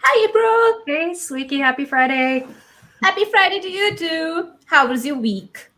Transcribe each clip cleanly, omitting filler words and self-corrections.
Hi, April. Hey, Sleeky, happy Friday. Happy Friday to you too. How was your week?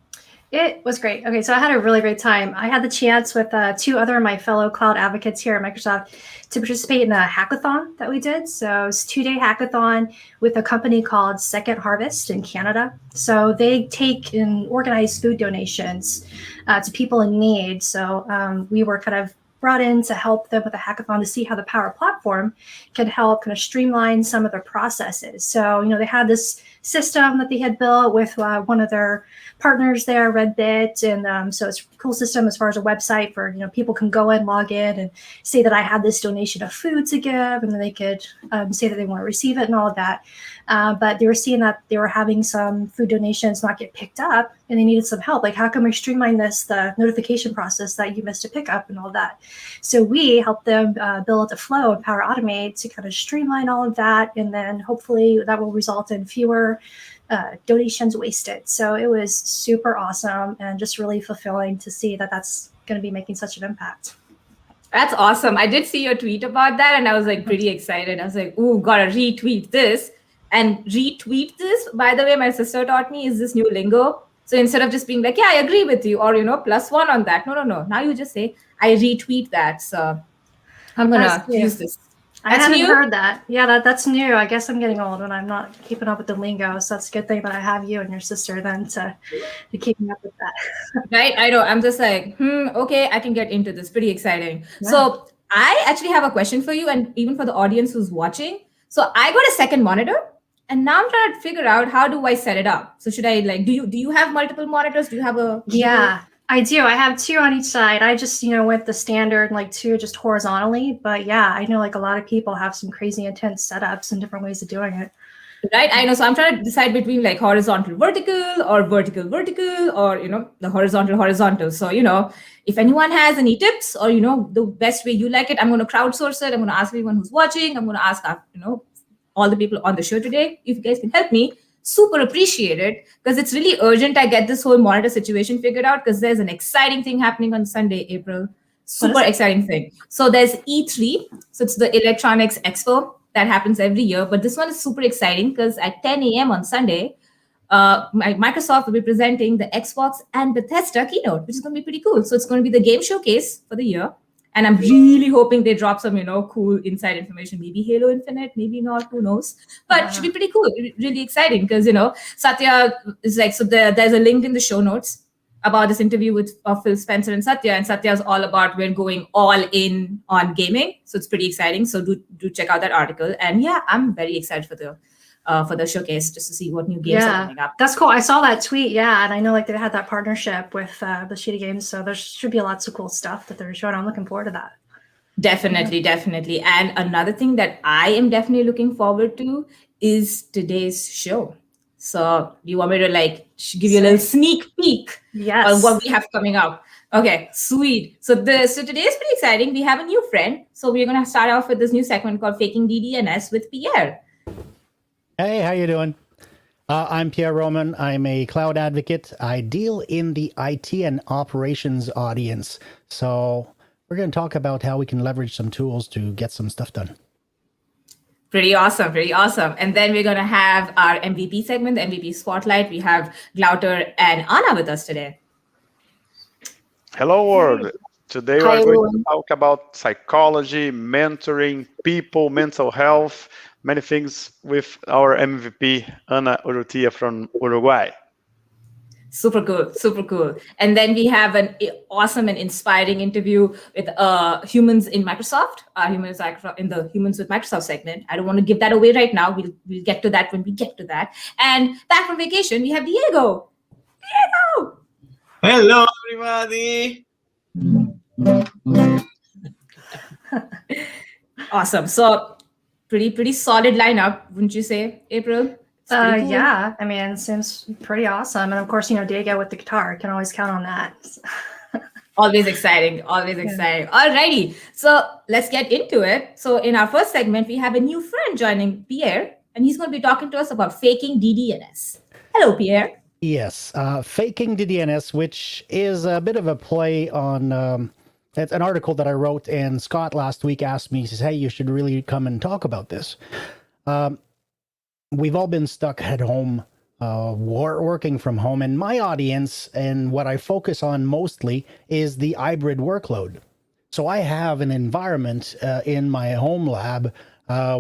It was great. Okay, so I had a really great time. I had the chance with two other of my fellow cloud advocates here at Microsoft to participate in a hackathon that we did. So it was a 2-day hackathon with a company called Second Harvest in Canada. So they take and organize food donations to people in need. So we were kind of brought in to help them with a hackathon to see how the Power Platform can help kind of streamline some of their processes. So, they had this system that they had built with one of their partners there, Redbit, and so it's a cool system as far as a website for people can go in, log in, and say that I have this donation of food to give, and then they could say that they want to receive it and all of that. But they were seeing that they were having some food donations not get picked up, and they needed some help. Like, how can we streamline the notification process that you missed a pickup and all that? So we helped them build a flow in Power Automate to kind of streamline all of that, and then hopefully that will result in fewer donations wasted. So it was super awesome and just really fulfilling to see that that's going to be making such an impact. That's awesome. I did see your tweet about that and I was like pretty excited. I was like, ooh, gotta retweet this. And retweet this, by the way, my sister taught me, is this new lingo. So instead of just being like, yeah, I agree with you, or, +1 on that. No. Now you just say, I retweet that. So I'm going to use this. I haven't heard that. Yeah, that's new. I guess I'm getting old and I'm not keeping up with the lingo. So that's a good thing that I have you and your sister then to keep me up with that. Right? I know. I'm just like, okay, I can get into this. Pretty exciting. Yeah. So I actually have a question for you and even for the audience who's watching. So I got a second monitor and now I'm trying to figure out how do I set it up? So should I do you have multiple monitors? Do you have a... Yeah. I do. I have 2 on each side. I just, went the standard, 2 just horizontally. But yeah, I know a lot of people have some crazy intense setups and different ways of doing it. Right. I know. So I'm trying to decide between horizontal, vertical or vertical, or, the horizontal. So, if anyone has any tips or, the best way you like it, I'm going to crowdsource it. I'm going to ask everyone who's watching. I'm going to ask, all the people on the show today, if you guys can help me. Super appreciate it because it's really urgent I get this whole monitor situation figured out because there's an exciting thing happening on Sunday, April. Super exciting thing. So there's E3. So it's the Electronics Expo that happens every year. But this one is super exciting because at 10 a.m. on Sunday, Microsoft will be presenting the Xbox and Bethesda keynote, which is going to be pretty cool. So it's going to be the game showcase for the year. And I'm really hoping they drop some, cool inside information. Maybe Halo Infinite, maybe not, who knows. But it should be pretty cool, really exciting because, Satya is so there's a link in the show notes about this interview with Phil Spencer and Satya. And Satya is all about we're going all in on gaming. So it's pretty exciting. So do check out that article. And yeah, I'm very excited for the showcase just to see what new games are coming up. That's cool. I saw that tweet. Yeah. And I know they had that partnership with the Shitty Games. So there should be lots of cool stuff that they're showing. I'm looking forward to that. Definitely. And another thing that I am definitely looking forward to is today's show. So do you want me to give you a little sneak peek on what we have coming up? Okay, sweet. So today is pretty exciting. We have a new friend. So we're going to start off with this new segment called Faking DDNS with Pierre. Hey, how you doing? I'm Pierre Roman. I'm a cloud advocate. I deal in the IT and operations audience. So we're going to talk about how we can leverage some tools to get some stuff done. Pretty awesome. And then we're going to have our MVP segment, the MVP Spotlight. We have Glauter and Anna with us today. Hello, world. Today we're going to talk about psychology, mentoring, people, mental health, many things with our MVP, Ana Urrutia from Uruguay. Super cool. And then we have an awesome and inspiring interview with humans in Microsoft, in the Humans with Microsoft segment. I don't want to give that away right now. We'll get to that when we get to that. And back from vacation, we have Diego. Hello, everybody. Awesome. So pretty solid lineup, wouldn't you say, April? Cool. Yeah, I mean, it seems pretty awesome. And of course, Diego with the guitar, can always count on that. Always exciting. Alrighty, so let's get into it. So in our first segment, we have a new friend joining, Pierre, and he's going to be talking to us about faking DDNS. Hello, Pierre. Yes, faking DDNS, which is a bit of a play on... it's an article that I wrote, and Scott last week asked me, he says, hey, you should really come and talk about this. we've all been stuck at home, working from home, and my audience and what I focus on mostly is the hybrid workload. So I have an environment in my home lab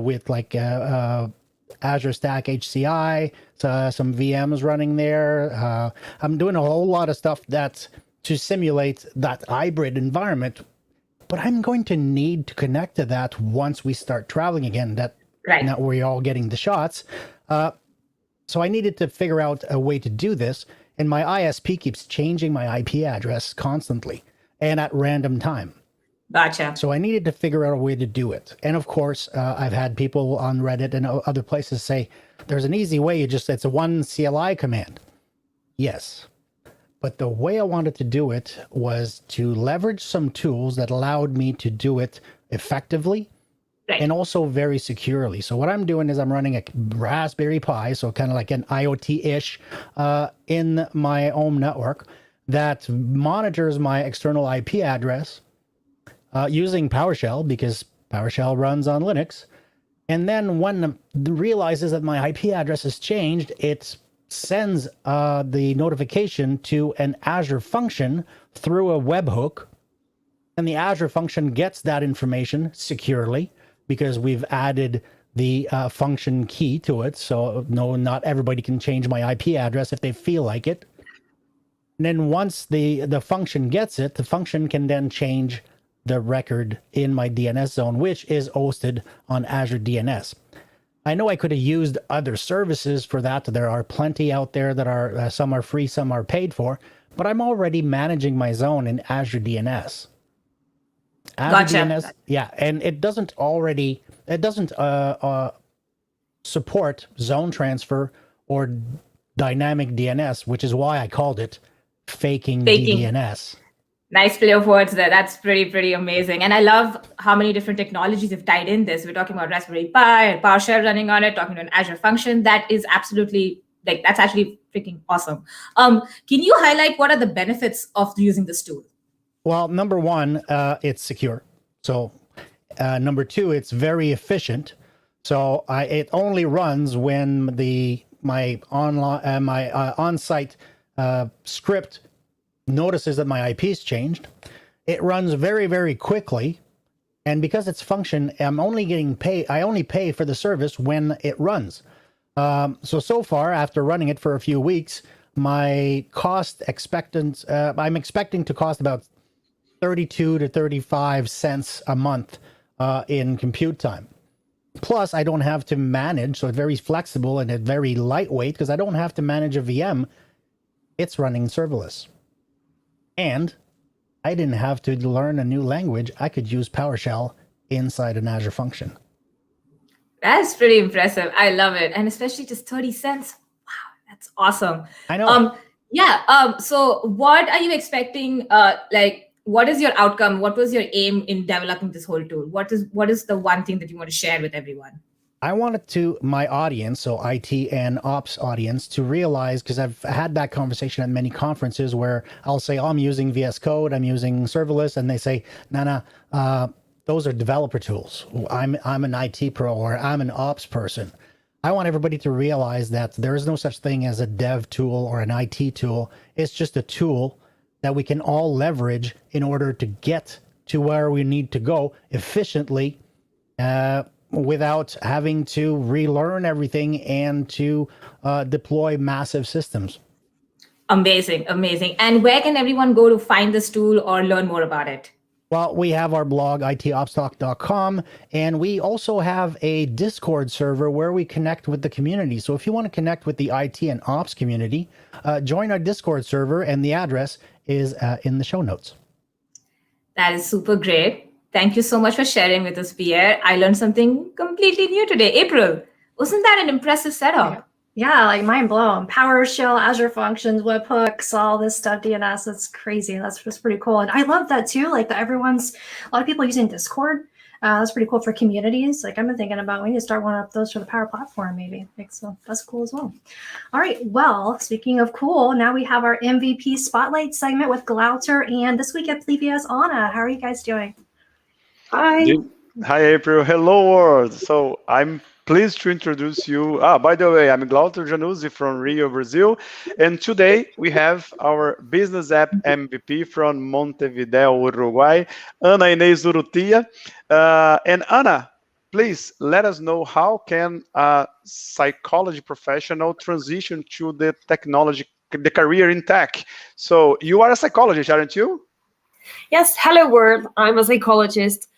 with like Azure Stack HCI, some VMs running there. I'm doing a whole lot of stuff that's to simulate that hybrid environment, but I'm going to need to connect to that once we start traveling again. Now we're all getting the shots. So I needed to figure out a way to do this, and my ISP keeps changing my IP address constantly and at random time. Gotcha. So I needed to figure out a way to do it. And of course, I've had people on Reddit and other places say, there's an easy way, it's a one CLI command. Yes. But the way I wanted to do it was to leverage some tools that allowed me to do it effectively and also very securely. So what I'm doing is I'm running a Raspberry Pi, so kind of like an IoT-ish in my home network that monitors my external IP address using PowerShell, because PowerShell runs on Linux. And then when it realizes that my IP address has changed, it sends the notification to an Azure function through a webhook. And the Azure function gets that information securely because we've added the function key to it. So no, not everybody can change my IP address if they feel like it. And then once the function gets it, the function can then change the record in my DNS zone, which is hosted on Azure DNS. I know I could have used other services for that. There are plenty out there that are, some are free, some are paid for, but I'm already managing my zone in Azure DNS. Azure DNS, yeah, and it doesn't support zone transfer or dynamic DNS, which is why I called it faking. DNS. Nice play of words there. That's pretty amazing. And I love how many different technologies have tied in this. We're talking about Raspberry Pi and PowerShell running on it, talking to an Azure function. That is absolutely, that's actually freaking awesome. Can you highlight what are the benefits of using this tool? Well, number one, it's secure. So number two, it's very efficient. So it only runs when my on-site script notices that my IP's changed. It runs very, very quickly. And because it's function, I'm only getting paid. I only pay for the service when it runs. So far, after running it for a few weeks, my cost I'm expecting to cost about 32 to 35 cents a month in compute time. Plus, I don't have to manage, so it's very flexible and it's very lightweight because I don't have to manage a VM. It's running serverless. And I didn't have to learn a new language. I could use PowerShell inside an Azure function. That's pretty impressive. I love it. And especially just 30 cents. Wow, that's awesome. I know. So what are you expecting? What is your outcome? What was your aim in developing this whole tool? What is the one thing that you want to share with everyone? I wanted my audience, so IT and ops audience, to realize, because I've had that conversation at many conferences where I'll say, I'm using VS Code, I'm using serverless, and they say, no, those are developer tools. I'm an IT pro or I'm an ops person. I want everybody to realize that there is no such thing as a dev tool or an IT tool. It's just a tool that we can all leverage in order to get to where we need to go efficiently, without having to relearn everything and to deploy massive systems. Amazing. And where can everyone go to find this tool or learn more about it? Well, we have our blog, itopstalk.com, and we also have a Discord server where we connect with the community. So if you want to connect with the IT and ops community, join our Discord server, and the address is in the show notes. That is super great. Thank you so much for sharing with us, Pierre. I learned something completely new today. April, wasn't that an impressive setup? Yeah, like mind blown. PowerShell, Azure Functions, webhooks, all this stuff, DNS. That's crazy. That's just pretty cool. And I love that too. Like a lot of people using Discord. That's pretty cool for communities. Like I've been thinking about, we need to start one of those for the Power Platform, maybe. So that's cool as well. All right. Well, speaking of cool, now we have our MVP Spotlight segment with Glauter. And this week at Plevia is Anna. How are you guys doing? Hi. Hi, April. Hello, world. So I'm pleased to introduce you. By the way, I'm Glauter Januzzi from Rio, Brazil. And today we have our business app MVP from Montevideo, Uruguay, Ana Inês Urrutia. And Ana, please let us know how can a psychology professional transition to the technology, the career in tech. So you are a psychologist, aren't you? Yes, hello world. I'm a psychologist.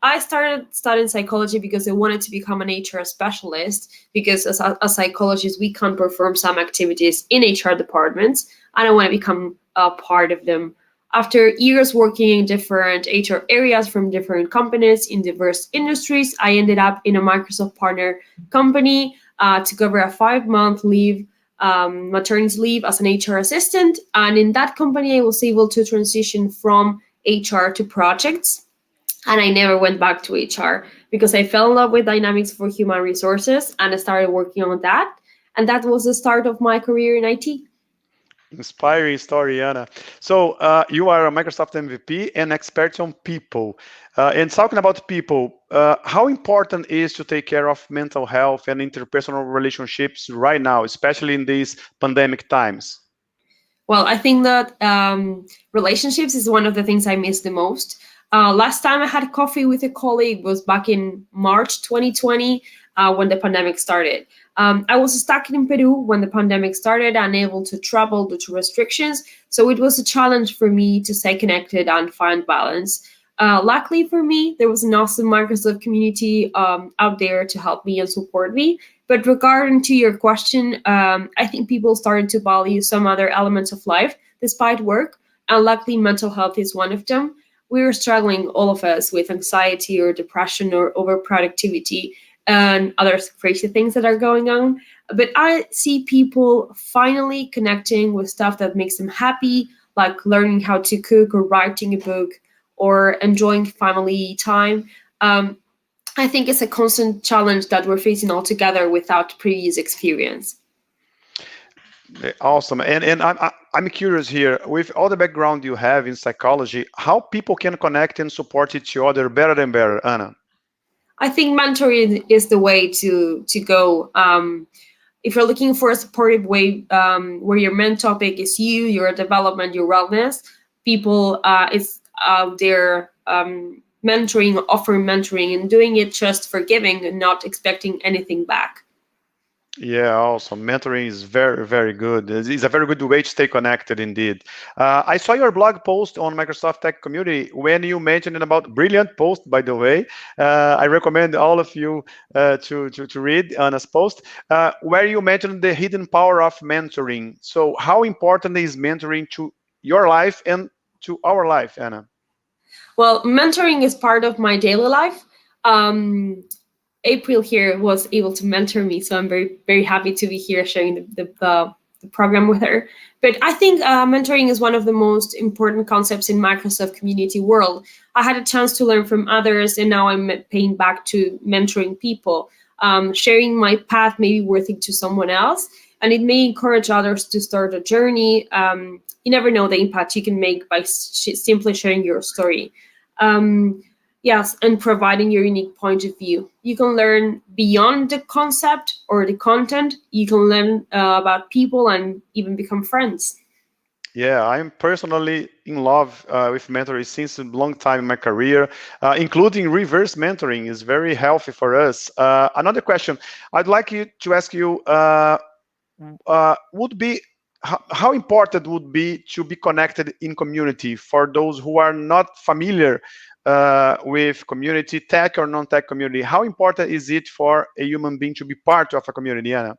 I started studying psychology because I wanted to become an HR specialist, because as a psychologist, we can perform some activities in HR departments, and I want to become a part of them. After years working in different HR areas from different companies in diverse industries, I ended up in a Microsoft partner company to cover a 5-month leave, maternity leave as an HR assistant. And in that company, I was able to transition from HR to projects. And I never went back to HR because I fell in love with Dynamics for Human Resources and I started working on that. And that was the start of my career in IT. Inspiring story, Ana. So you are a Microsoft MVP and expert on people. And talking about people, how important is to take care of mental health and interpersonal relationships right now, especially in these pandemic times? Well, I think that relationships is one of the things I miss the most. Last time I had coffee with a colleague was back in March 2020 when the pandemic started. I was stuck in Peru when the pandemic started, unable to travel due to restrictions. So it was a challenge for me to stay connected and find balance. Luckily for me, there was an awesome Microsoft community out there to help me and support me. But regarding to your question, I think people started to value some other elements of life despite work. And luckily, mental health is one of them. We were struggling, all of us, with anxiety or depression or overproductivity and other crazy things that are going on. But I see people finally connecting with stuff that makes them happy, like learning how to cook or writing a book or enjoying family time. I think it's a constant challenge that we're facing all together without previous experience. Awesome. And I'm curious here, with all the background you have in psychology, how people can connect and support each other better and better, Ana? I think mentoring is the way to go. If you're looking for a supportive way where your main topic is you, your development, your wellness, people is out there mentoring, offering mentoring, and doing it just for giving and not expecting anything back. Yeah, awesome. Mentoring is very, very good. It's a very good way to stay connected indeed. I saw your blog post on Microsoft Tech Community when you mentioned about brilliant post, by the way. I recommend all of you to read Ana's post, where you mentioned the hidden power of mentoring. So how important is mentoring to your life and to our life, Ana? Well, mentoring is part of my daily life. April here was able to mentor me, so I'm very, very happy to be here sharing the program with her. But I think mentoring is one of the most important concepts in Microsoft community world. I had a chance to learn from others, and now I'm paying back to mentoring people. Sharing my path may be worth it to someone else, and it may encourage others to start a journey. You never know the impact you can make by simply sharing your story. Yes, and providing your unique point of view. You can learn beyond the concept or the content. You can learn about people and even become friends. Yeah, I'm personally in love with mentoring since a long time in my career, including reverse mentoring is very healthy for us. Another question I'd like to ask you would be, how important would be to be connected in community for those who are not familiar with community, tech or non-tech community? How important is it for a human being to be part of a community, Ana?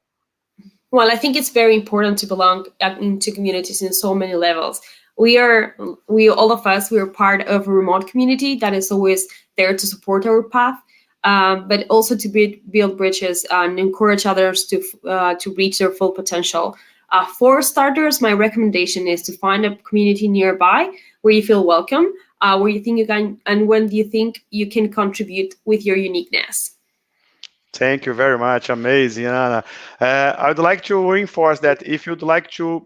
Well, I think it's very important to belong into communities in so many levels. All of us, we are part of a remote community that is always there to support our path, but also to build bridges and encourage others to reach their full potential. For starters, my recommendation is to find a community nearby where you feel welcome, where you think you can, and when you think you can contribute with your uniqueness. Thank you very much. Amazing, Ana. I would like to reinforce that if you'd like to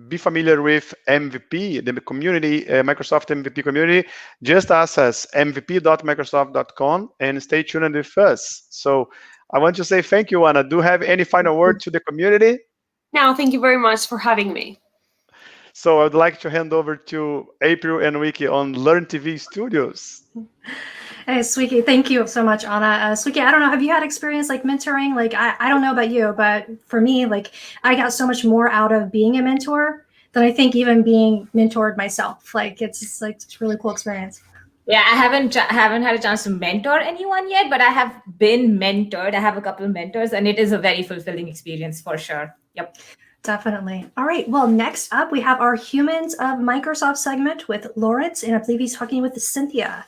be familiar with MVP, the community, Microsoft MVP community, just access mvp.microsoft.com and stay tuned with us. So I want to say thank you, Anna. Do you have any final word to the community? Now, thank you very much for having me. So I would like to hand over to April and Wiki on Learn TV Studios. Hey, Swiki, thank you so much, Anna. Swiki, I don't know, have you had experience like mentoring? Like, I don't know about you, but for me, like, I got so much more out of being a mentor than I think even being mentored myself. Like, it's just, like, it's a really cool experience. Yeah, I haven't had a chance to mentor anyone yet, but I have been mentored. I have a couple of mentors, and it is a very fulfilling experience for sure. Yep. Definitely. All right. Well, next up, we have our Humans of Microsoft segment with Lawrence, and I believe he's talking with Cynthia.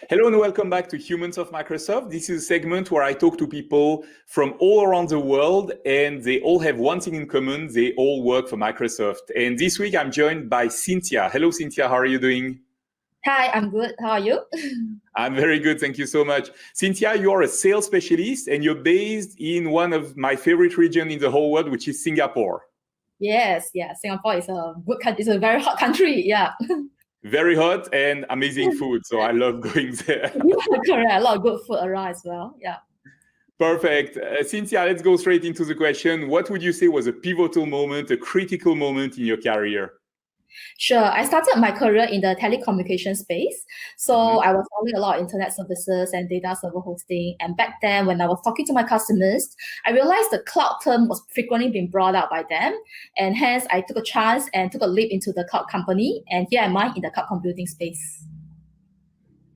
Hello and welcome back to Humans of Microsoft. This is a segment where I talk to people from all around the world, and they all have one thing in common. They all work for Microsoft. And this week I'm joined by Cynthia. Hello, Cynthia. How are you doing? Hi, I'm good. How are you? I'm very good. Thank you so much. Cynthia, you're a sales specialist and you're based in one of my favorite regions in the whole world, which is Singapore. Yes, yeah. Singapore is a good country. It's a very hot country. Yeah. Very hot and amazing food. So I love going there. Correct. A lot of good food around as well. Yeah. Perfect. Cynthia, let's go straight into the question. What would you say was a pivotal moment, a critical moment in your career? Sure. I started my career in the telecommunication space. So I was selling a lot of internet services and data server hosting. And back then, when I was talking to my customers, I realized the cloud term was frequently being brought out by them. And hence, I took a chance and took a leap into the cloud company. And here am I in the cloud computing space.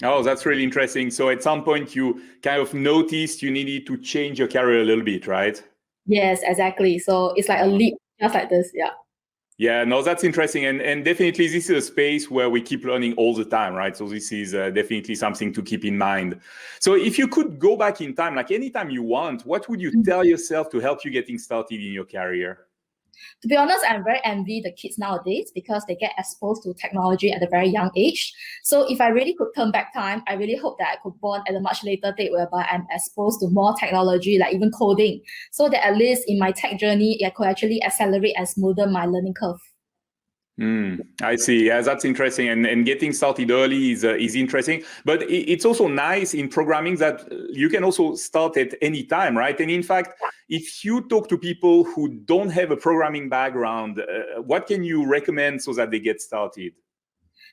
Oh, that's really interesting. So at some point, you kind of noticed you needed to change your career a little bit, right? Yes, exactly. So it's like a leap, just like this. Yeah. Yeah, no, that's interesting. And definitely this is a space where we keep learning all the time, right? So this is definitely something to keep in mind. So if you could go back in time, like anytime you want, what would you tell yourself to help you getting started in your career? To be honest, I'm very envy the kids nowadays because they get exposed to technology at a very young age. So if I really could turn back time, I really hope that I could born at a much later date whereby I'm exposed to more technology, like even coding, so that at least in my tech journey, I could actually accelerate and smoothen my learning curve. I see. Yeah, that's interesting. And getting started early is interesting. But it's also nice in programming that you can also start at any time, right? And in fact, if you talk to people who don't have a programming background, what can you recommend so that they get started?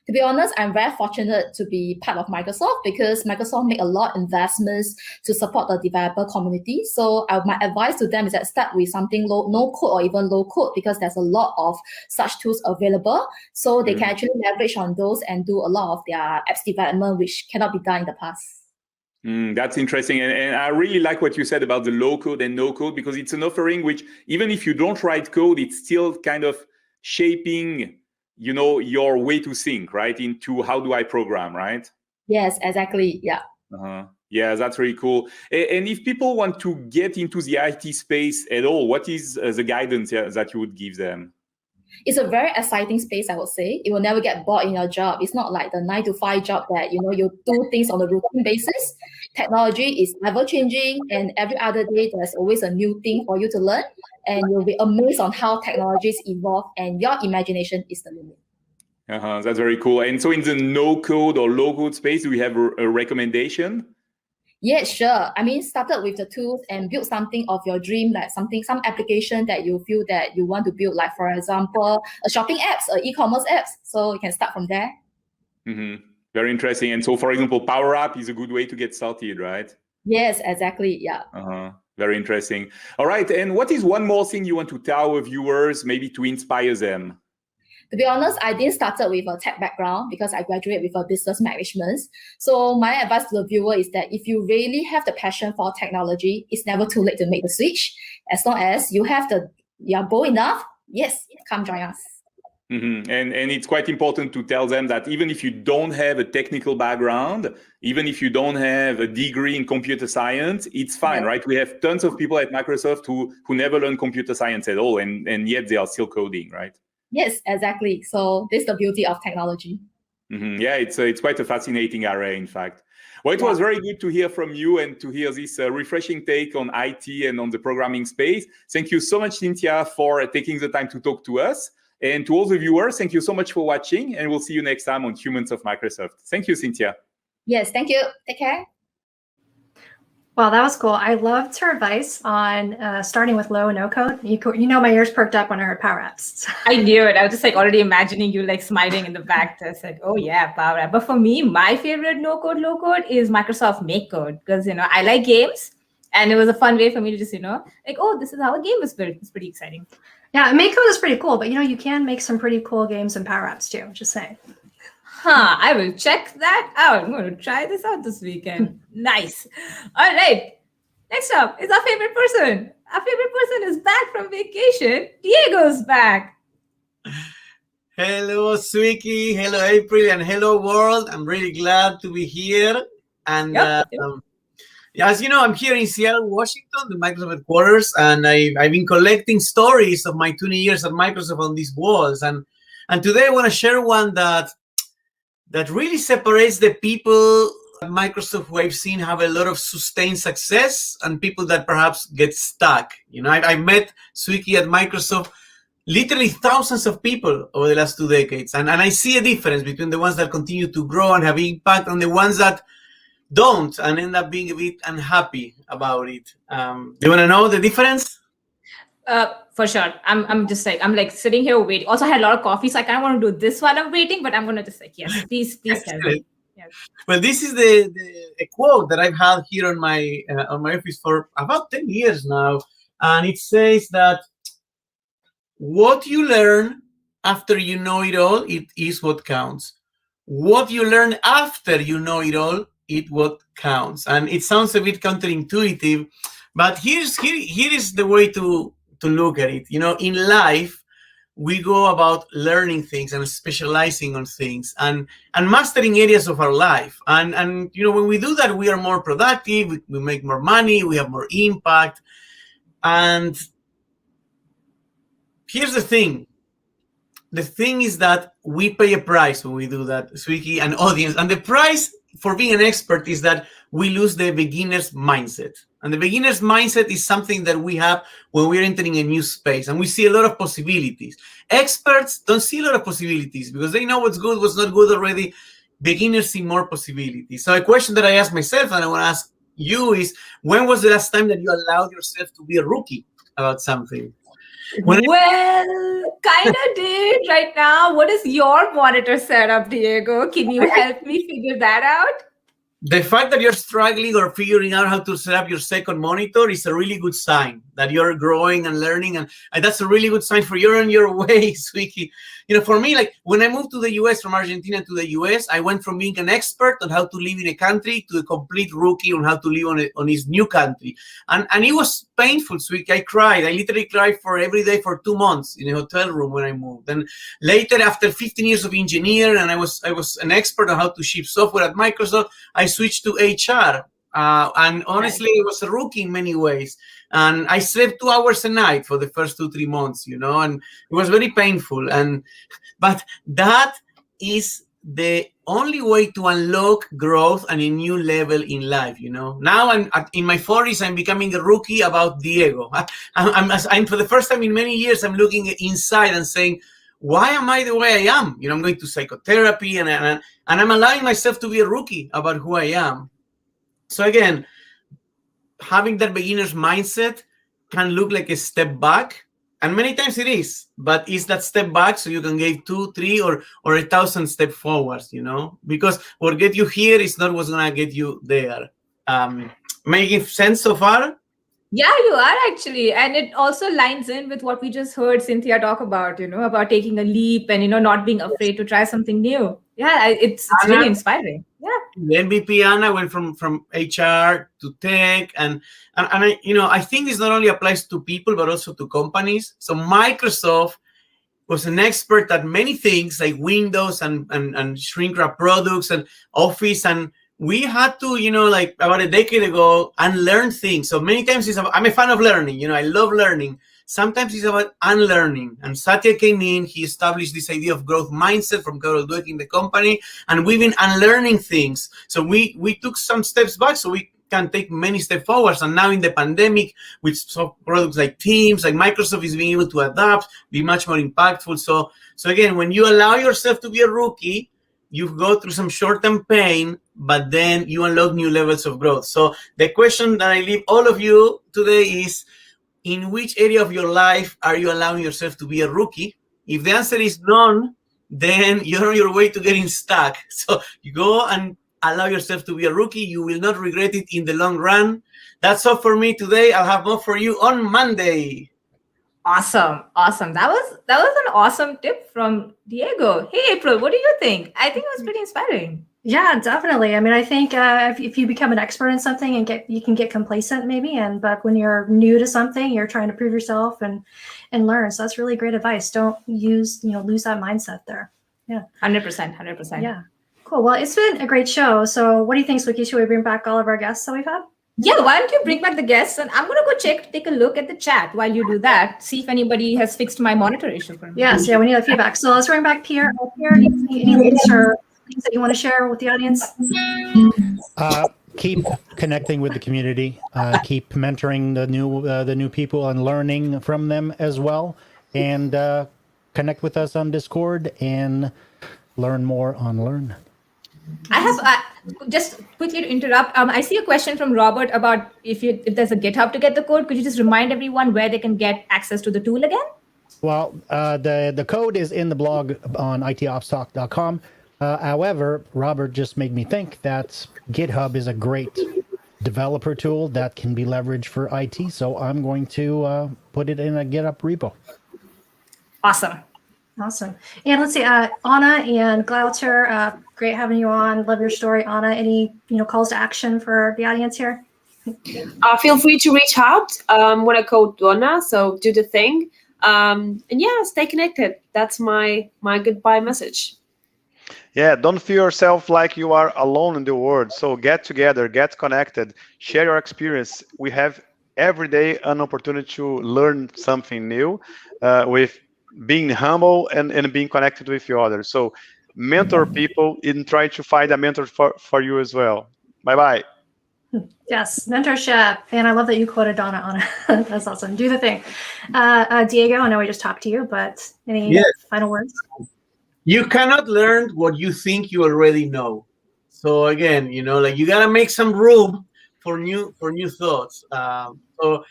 To be honest, I'm very fortunate to be part of Microsoft because Microsoft make a lot of investments to support the developer community. So my advice to them is that start with something no code or even low code because there's a lot of such tools available. So they can actually leverage on those and do a lot of their apps development, which cannot be done in the past. That's interesting. And I really like what you said about the low code and no code because it's an offering which, even if you don't write code, it's still kind of shaping your way to think, right? Into how do I program, right? Yes, exactly. Yeah. Yeah, that's really cool. And if people want to get into the IT space at all, what is the guidance that you would give them? It's a very exciting space, I would say. It will never get bored in your job. It's not like the 9-to-5 job that, you do things on a routine basis. Technology is ever changing and every other day there's always a new thing for you to learn. And you'll be amazed on how technologies evolve and your imagination is the limit. That's very cool. And so in the no code or low code space, do we have a recommendation? Yeah, sure. I mean, started with the tools and build something of your dream, like some application that you feel that you want to build, like for example, a shopping apps, or e-commerce apps. So you can start from there. Very interesting. And so, for example, Power App is a good way to get started, right? Yes, exactly. Yeah. Very interesting. All right. And what is one more thing you want to tell our viewers, maybe to inspire them? To be honest, I didn't start with a tech background because I graduated with a business management. So my advice to the viewer is that if you really have the passion for technology, it's never too late to make the switch. As long as you are bold enough, yes, come join us. And it's quite important to tell them that even if you don't have a technical background, even if you don't have a degree in computer science, it's fine, right? We have tons of people at Microsoft who never learn computer science at all, and yet they are still coding, right? Yes, exactly. So this is the beauty of technology. Yeah, it's quite a fascinating area, in fact. Well, it was very good to hear from you and to hear this refreshing take on IT and on the programming space. Thank you so much, Cynthia, for taking the time to talk to us. And to all the viewers, thank you so much for watching, and we'll see you next time on Humans of Microsoft. Thank you, Cynthia. Yes, thank you. Take care. Wow, that was cool. I loved her advice on starting with low and no code. You know, my ears perked up when I heard Power Apps. I knew it. I was just like already imagining you like smiling in the back. I was like, oh yeah, Power App. But for me, my favorite no code, low code is Microsoft Make Code because I like games, and it was a fun way for me to just like, oh, this is how a game is built. It's pretty exciting. Yeah, Make Code is pretty cool, but you can make some pretty cool games in Power Apps too. Just saying. I will check that out. I'm going to try this out this weekend. Nice. All right. Next up is our favorite person. Our favorite person is back from vacation. Diego's back. Hello, Swiki. Hello, April, and hello, world. I'm really glad to be here. And as you know, I'm here in Seattle, Washington, the Microsoft headquarters, and I've been collecting stories of my 20 years at Microsoft on these walls. And today I want to share one that really separates the people at Microsoft who I've seen have a lot of sustained success and people that perhaps get stuck. I met Swiki at Microsoft, literally thousands of people over the last 2 decades. And I see a difference between the ones that continue to grow and have impact and the ones that don't and end up being a bit unhappy about it. Do you want to know the difference? For sure. I'm like sitting here waiting. Also, I had a lot of coffee, so I kind of want to do this while I'm waiting, but I'm going to just like, yes, please tell me. Yes. Well, this is a quote that I've had here on my office for about 10 years now. And it says that what you learn after you know it all, it is what counts. What you learn after you know it all, it what counts. And it sounds a bit counterintuitive, but here is the way to look at it. In life, we go about learning things and specializing on things and mastering areas of our life. And when we do that, we are more productive, we make more money, we have more impact. And here's the thing. The thing is that we pay a price when we do that, Swiki and audience. And the price for being an expert is that we lose the beginner's mindset. And the beginner's mindset is something that we have when we're entering a new space. And we see a lot of possibilities. Experts don't see a lot of possibilities because they know what's good, what's not good already. Beginners see more possibilities. So a question that I ask myself and I want to ask you is, when was the last time that you allowed yourself to be a rookie about something? Kind of did right now. What is your monitor setup, Diego? Can you help me figure that out? The fact that you're struggling or figuring out how to set up your second monitor is a really good sign that you're growing and learning. And that's a really good sign for you're on your way, Swiki. For me, like when I moved to the US from Argentina to the US, I went from being an expert on how to live in a country to a complete rookie on how to live on his new country. And it was painful, Swiki. I cried. I literally cried for every day for 2 months in a hotel room when I moved. And later, after 15 years of engineer, and I was an expert on how to ship software at Microsoft, I switched to HR. And honestly, it was a rookie in many ways. And I slept 2 hours a night for the first 2-3 months, and it was very painful. But that is the only way to unlock growth and a new level in life, Now I'm in my 40s, I'm becoming a rookie about Diego. I'm for the first time in many years, I'm looking inside and saying, why am I the way I am? I'm going to psychotherapy and I'm allowing myself to be a rookie about who I am. So again, having that beginner's mindset can look like a step back, and many times it is, but it's that step back so you can get 2, 3, or 1,000 steps forwards, because what get you here is not what's gonna get you there. Making sense so far? Yeah, you are actually. And it also lines in with what we just heard Cynthia talk about, about taking a leap and, not being afraid to try something new. Yeah, it's really inspiring. Yeah. The MVP Anna went from HR to tech, and I think this not only applies to people but also to companies. So Microsoft was an expert at many things like Windows and shrink wrap products and Office, and we had to, like about a decade ago, unlearn things. So many times I'm a fan of learning. I love learning. Sometimes it's about unlearning. And Satya came in, he established this idea of growth mindset from Carol Dweck in the company, and we've been unlearning things. So we took some steps back so we can take many steps forward. And now in the pandemic, with products like Teams, like Microsoft is being able to adapt, be much more impactful. So again, when you allow yourself to be a rookie, you go through some short-term pain, but then you unlock new levels of growth. So the question that I leave all of you today is, in which area of your life are you allowing yourself to be a rookie? If the answer is none, then you're on your way to getting stuck. So you go and allow yourself to be a rookie. You will not regret it in the long run. That's all for me today. I'll have more for you on Monday. Awesome. That was an awesome tip from Diego. Hey, April, what do you think? I think it was pretty inspiring. Yeah, definitely. I mean, I think if you become an expert in something and you can get complacent maybe, but when you're new to something, you're trying to prove yourself and learn. So that's really great advice. Don't lose that mindset there. Yeah. 100%. Yeah. Cool. Well, it's been a great show. So what do you think, Swiki? Should we bring back all of our guests that we've had? Yeah, why don't you bring back the guests, and I'm gonna go take a look at the chat while you do that. See if anybody has fixed my monitor issue for me. Yes, yeah, we need that feedback. So let's bring back Pierre. Pierre, do you see any links or things that you want to share with the audience? Keep connecting with the community. Keep mentoring the new people and learning from them as well. And connect with us on Discord and learn more on Learn. I have just quickly to interrupt. I see a question from Robert about if there's a GitHub to get the code. Could you just remind everyone where they can get access to the tool again? Well, the code is in the blog on itopstalk.com. However, Robert just made me think that GitHub is a great developer tool that can be leveraged for IT. So I'm going to put it in a GitHub repo. Awesome. And let's see, Anna and Glauter, great having you on. Love your story, Anna. Any calls to action for the audience here? Feel free to reach out when I code Donna. So do the thing, and yeah, stay connected. That's my goodbye message. Yeah, don't feel yourself like you are alone in the world. So get together, get connected, share your experience. We have every day an opportunity to learn something new with being humble and being connected with your others. So mentor people and try to find a mentor for you as well. Bye-bye. Yes, mentorship. And I love that you quoted Donna, Anna. That's awesome. Do the thing. Diego, I know we just talked to you, but any final words? You cannot learn what you think you already know. So again, you gotta make some room for new thoughts. So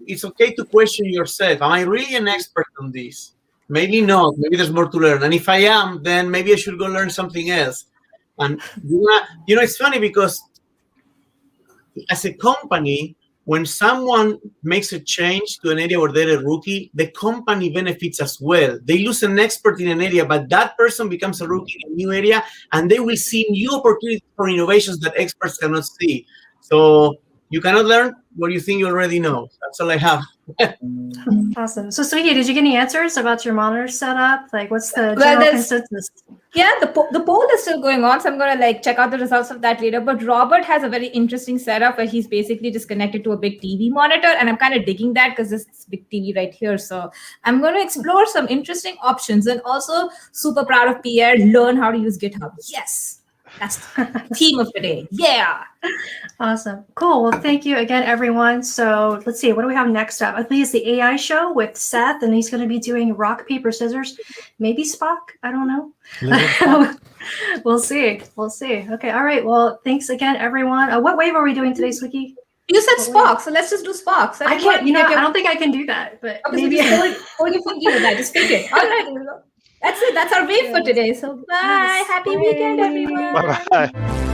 it's okay to question yourself. Am I really an expert on this? Maybe not. Maybe there's more to learn. And if I am, then maybe I should go learn something else. And it's funny because as a company, when someone makes a change to an area where they're a rookie, the company benefits as well. They lose an expert in an area, but that person becomes a rookie in a new area, and they will see new opportunities for innovations that experts cannot see. So you cannot learn what you think you already know. That's all I have. Awesome. So, Swiki, did you get any answers about your monitor setup? Like, what's the general consensus? Yeah, the poll is still going on, so I'm gonna check out the results of that later. But Robert has a very interesting setup where he's basically just connected to a big TV monitor, and I'm kind of digging that because this is big TV right here. So I'm going to explore some interesting options, and also super proud of Pierre. Learn how to use GitHub. Yes. That's the theme of today. Yeah. Awesome. Cool. Well, thank you again, everyone. So let's see, what do we have next up? I think it's the AI show with Seth, and he's going to be doing rock, paper, scissors. Maybe Spock. I don't know. We'll see. Okay. All right. Well, thanks again, everyone. What wave are we doing today, Swiki? You said Spock, so let's just do Spock. So I can't, I don't think I can do that, but okay, maybe. So hold your thinking with that. Just pick it. All right. That's it. That's our wave for today. So bye. Happy weekend, everyone. Bye-bye.